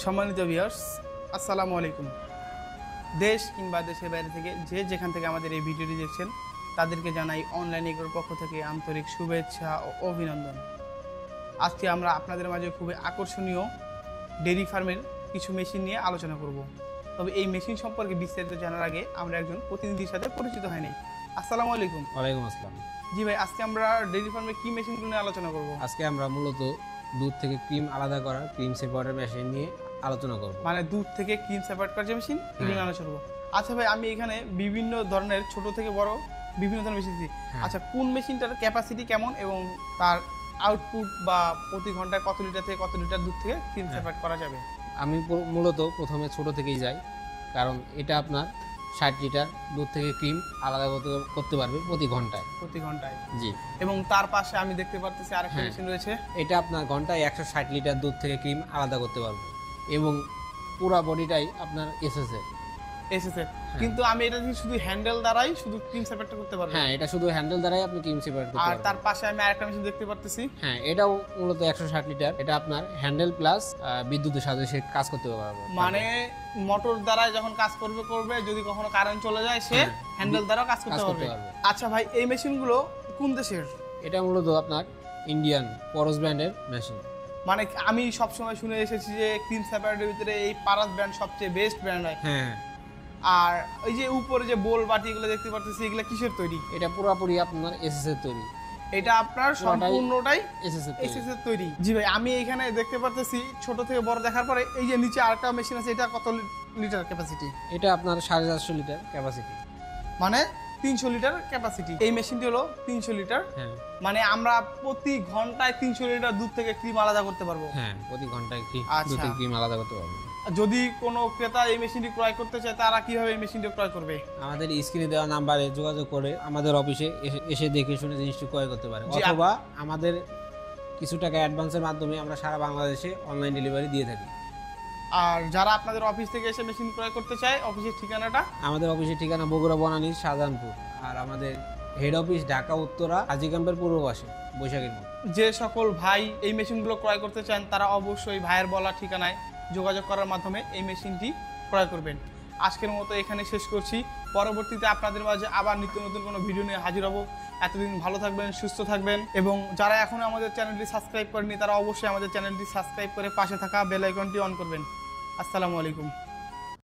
সম্মানিত ভিউয়ার্স, আসসালামু আলাইকুম। দেশ কিংবা দেশের বাইরে থেকে যে যেখান থেকে আমাদের এই ভিডিওটি দেখছেন তাদেরকে জানাই অনলাইন এগ্রোর পক্ষ থেকে আন্তরিক শুভেচ্ছা ও অভিনন্দন। আজকে আমরা আপনাদের মাঝে খুবই আকর্ষণীয় ডেইরি ফার্মের কিছু মেশিন নিয়ে আলোচনা করব। তবে এই মেশিন সম্পর্কে বিস্তারিত জানার আগে আমরা একজন প্রতিনিধির সাথে পরিচিত হয়নি। আসসালামু আলাইকুম। ওয়ালাইকুম আসসালাম। জি ভাই, আজকে আমরা ডেইরি ফার্মে কি মেশিনগুলো নিয়ে আলোচনা করব? আজকে আমরা মূলত দুধ থেকে ক্রিম আলাদা করা ক্রিম সেপারেটর মেশিন নিয়ে আলোচনা করব। মানে দুধ থেকে ক্রিম সেপারেট করার যে মেশিন, এগুলো নিয়ে আলোচনা করব। আচ্ছা ভাই, আমি এখানে বিভিন্ন ধরনের ছোট থেকে বড় বিভিন্ন ধরনের মেশিন দিই। আচ্ছা, কোন মেশিনটার ক্যাপাসিটি কেমন এবং তার আউটপুট বা প্রতি ঘন্টায় কত লিটার থেকে কত লিটার দুধ থেকে ক্রিম সেপারেট করা যাবে? আমি মূলত প্রথমে ছোট থেকেই যাই, কারণ এটা আপনার 60 লিটার দুধ থেকে ক্রিম আলাদা করতে পারবে প্রতি ঘন্টায়। জি। এবং তার পাশে আমি দেখতে পাচ্ছি আরেকটা মেশিন রয়েছে। এটা আপনার ঘন্টায় 160 লিটার দুধ থেকে ক্রিম আলাদা করতে পারবে এবং পুরো বডিটাই আপনার এসএসএ। কিন্তু আমি এটা শুধু হ্যান্ডেল দ্বারাই শুধু ক্রিম সেপারেট করতে পারবো। হ্যাঁ, এটা শুধু হ্যান্ডেল দ্বারাই আপনি ক্রিম সেপারেট করতে পারবেন। আর তার পাশে আমি আরেকটা মেশিন দেখতে পাচ্ছি। হ্যাঁ, এটাও মূলত 160 লিটার। এটা আপনার হ্যান্ডেল প্লাস বিদ্যুতের সাথে সে কাজ করতে পারবে। মানে মোটর দ্বারা যখন কাজ করবে, যদি কখনো কারেন্ট চলে যায় সে হ্যান্ডেল দ্বারা কাজ করতে পারবে। আচ্ছা ভাই, এই মেশিনগুলো কোন দেশের? এটা মূলত আপনার ইন্ডিয়ান পরশ ব্র্যান্ডের মেশিন। মানে আমি সব সময় শুনে এসেছি যে ক্রিম সেপারেটের ভিতরে এই পারাস ব্র্যান্ড সবচেয়ে বেস্ট ব্র্যান্ড হয়। হ্যাঁ। আর ওই যে উপরে যে বোল বাটি এগুলো দেখতে পাচ্ছি, এগুলো কিসের তৈরি? এটা পুরোপুরি আপনার এসএস এর তৈরি। এটা আপনার সম্পূর্ণটাই এসএস এর তৈরি। জি ভাই, আমি এখানে দেখতে পাচ্ছি ছোট থেকে বড় দেখার পরে এই যে নিচে আরেকটা মেশিন আছে, এটা কত লিটার ক্যাপাসিটি? এটা আপনার 450 লিটার ক্যাপাসিটি, মানে 300 লিটার ক্যাপাসিটি। এই মেশিনটি হলো 300 লিটার। হ্যাঁ। মানে আমরা প্রতি ঘন্টায় 300 লিটার দুধ থেকে ক্রিম আলাদা করতে পারবো। হ্যাঁ, প্রতি ঘন্টায় দুধ থেকে ক্রিম আলাদা করতে পারবো। যদি কোনো ক্রেতা এই মেশিনটি ক্রয় করতে চায়, তারা কিভাবে এই মেশিনটি ক্রয় করবে? আমাদের স্ক্রিনে দেওয়া নাম্বারে যোগাযোগ করে আমাদের অফিসে এসে দেখে শুনে জিনিসটি ক্রয় করতে পারে, অথবা আমাদের কিছু টাকা অ্যাডভান্সের মাধ্যমে আমরা সারা বাংলাদেশে অনলাইন ডেলিভারি দিয়ে থাকি। আর যারা আপনাদের অফিস থেকে এসে মেশিন ক্রয় করতে চায়, অফিসের ঠিকানাটা? আমাদের অফিসের ঠিকানা বগুড়া বনানী শাহজাহানপুর, আর আমাদের হেড অফিস ঢাকা উত্তরা হাজী ক্যাম্পের পূর্ব পাশে বৈশাখীর মোড়। যে সকল ভাই এই মেশিনগুলো ক্রয় করতে চান, তারা অবশ্যই ভাইয়ের বলা ঠিকানায় যোগাযোগ করার মাধ্যমে এই মেশিনটি ক্রয় করবেন। আজকের মতো এখানে শেষ করছি। পরবর্তীতে আপনাদের মাঝে আবার নিত্য নতুন কোনো ভিডিও নিয়ে হাজির হব। এতদিন ভালো থাকবেন, সুস্থ থাকবেন, এবং যারা এখনো আমাদের চ্যানেলটি সাবস্ক্রাইব করেনি তারা অবশ্যই আমাদের চ্যানেলটি সাবস্ক্রাইব করে পাশে থাকা বেল আইকনটি অন করবেন। আসসালামু আলাইকুম।